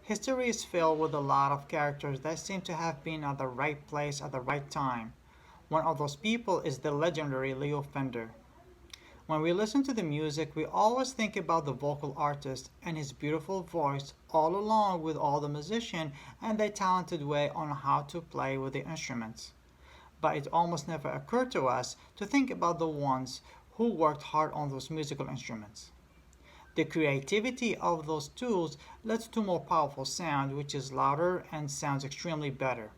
History is filled with a lot of characters that seem to have been at the right place at the right time. One of those people is the legendary Leo Fender. When we listen to the music, we always think about the vocal artist and his beautiful voice, all along with all the musician and their talented way on how to play with the instruments. But it almost never occurred to us to think about the ones who worked hard on those musical instruments. The creativity of those tools leads to more powerful sound, which is louder and sounds extremely better.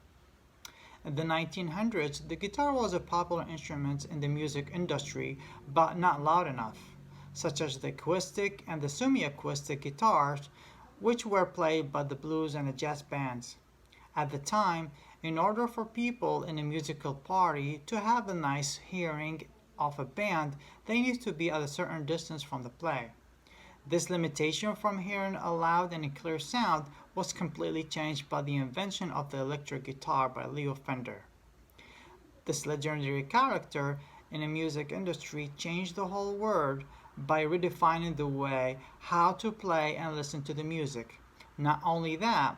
In the 1900s, the guitar was a popular instrument in the music industry, but not loud enough, such as the acoustic and the semi-acoustic guitars, which were played by the blues and the jazz bands. At the time, in order for people in a musical party to have a nice hearing of a band, they need to be at a certain distance from the play. This limitation from hearing a loud and clear sound was completely changed by the invention of the electric guitar by Leo Fender. This legendary character in the music industry changed the whole world by redefining the way how to play and listen to the music. Not only that,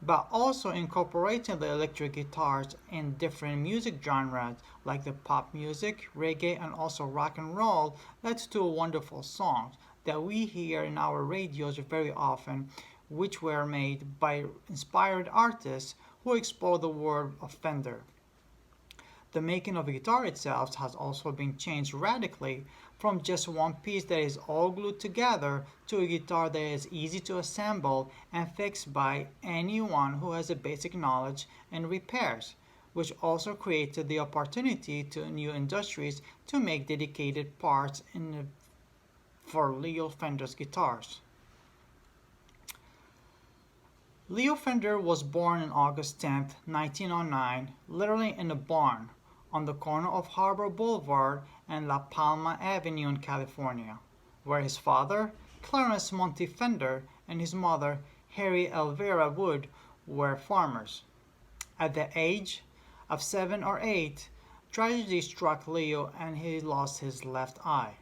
but also incorporating the electric guitars in different music genres like the pop music, reggae, and also rock and roll led to wonderful songs that we hear in our radios very often, which were made by inspired artists who explore the world of Fender. The making of a guitar itself has also been changed radically from just one piece that is all glued together to a guitar that is easy to assemble and fix by anyone who has a basic knowledge and repairs, which also created the opportunity to new industries to make dedicated parts for Leo Fender's guitars. Leo Fender was born on August 10, 1909, literally in a barn on the corner of Harbor Boulevard and La Palma Avenue in California, where his father, Clarence Monty Fender, and his mother, Harry Elvira Wood, were farmers. At the age of 7 or 8, tragedy struck Leo and he lost his left eye.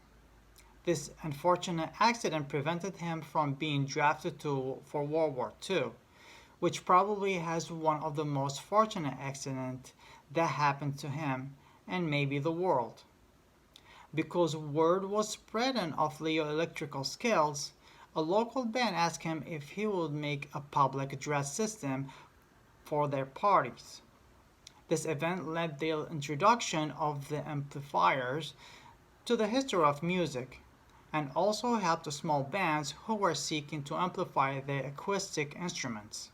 This unfortunate accident prevented him from being drafted for World War II, which probably has one of the most fortunate accidents that happened to him and maybe the world. Because word was spreading of Leo's electrical skills, a local band asked him if he would make a public address system for their parties. This event led the introduction of the amplifiers to the history of music and also helped the small bands who were seeking to amplify their acoustic instruments.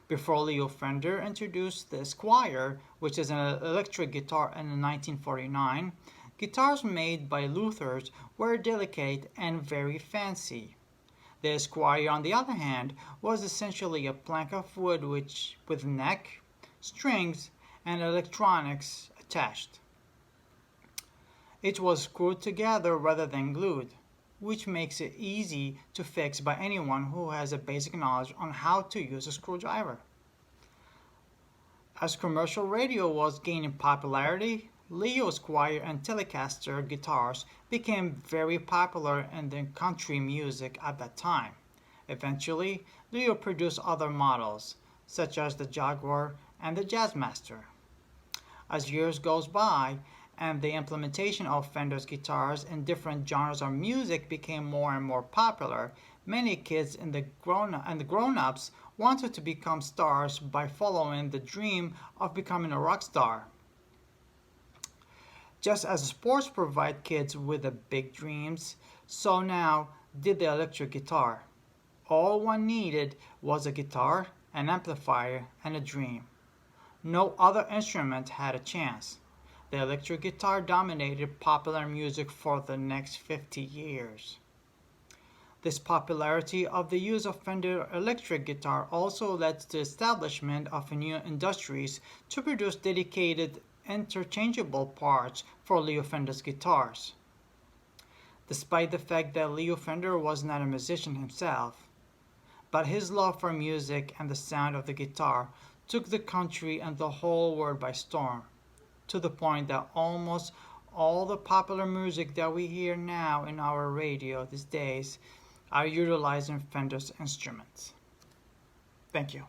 Before Leo Fender introduced the Squire, which is an electric guitar in 1949, guitars made by Luthers were delicate and very fancy. The Squire, on the other hand, was essentially a plank of wood with neck, strings, and electronics attached. It was screwed together rather than glued, which makes it easy to fix by anyone who has a basic knowledge on how to use a screwdriver. As commercial radio was gaining popularity, Leo Squire and Telecaster guitars became very popular in the country music at that time. Eventually, Leo produced other models, such as the Jaguar and the Jazzmaster. As years goes by and the implementation of Fender's guitars in different genres of music became more and more popular, many kids and the grown-ups wanted to become stars by following the dream of becoming a rock star. Just as sports provide kids with the big dreams, so now did the electric guitar. All one needed was a guitar, an amplifier, and a dream. No other instrument had a chance. The electric guitar dominated popular music for the next 50 years. This popularity of the use of Fender electric guitar also led to the establishment of new industries to produce dedicated interchangeable parts for Leo Fender's guitars. Despite the fact that Leo Fender was not a musician himself, but his love for music and the sound of the guitar took the country and the whole world by storm, to the point that almost all the popular music that we hear now in our radio these days are utilizing Fender's instruments. Thank you.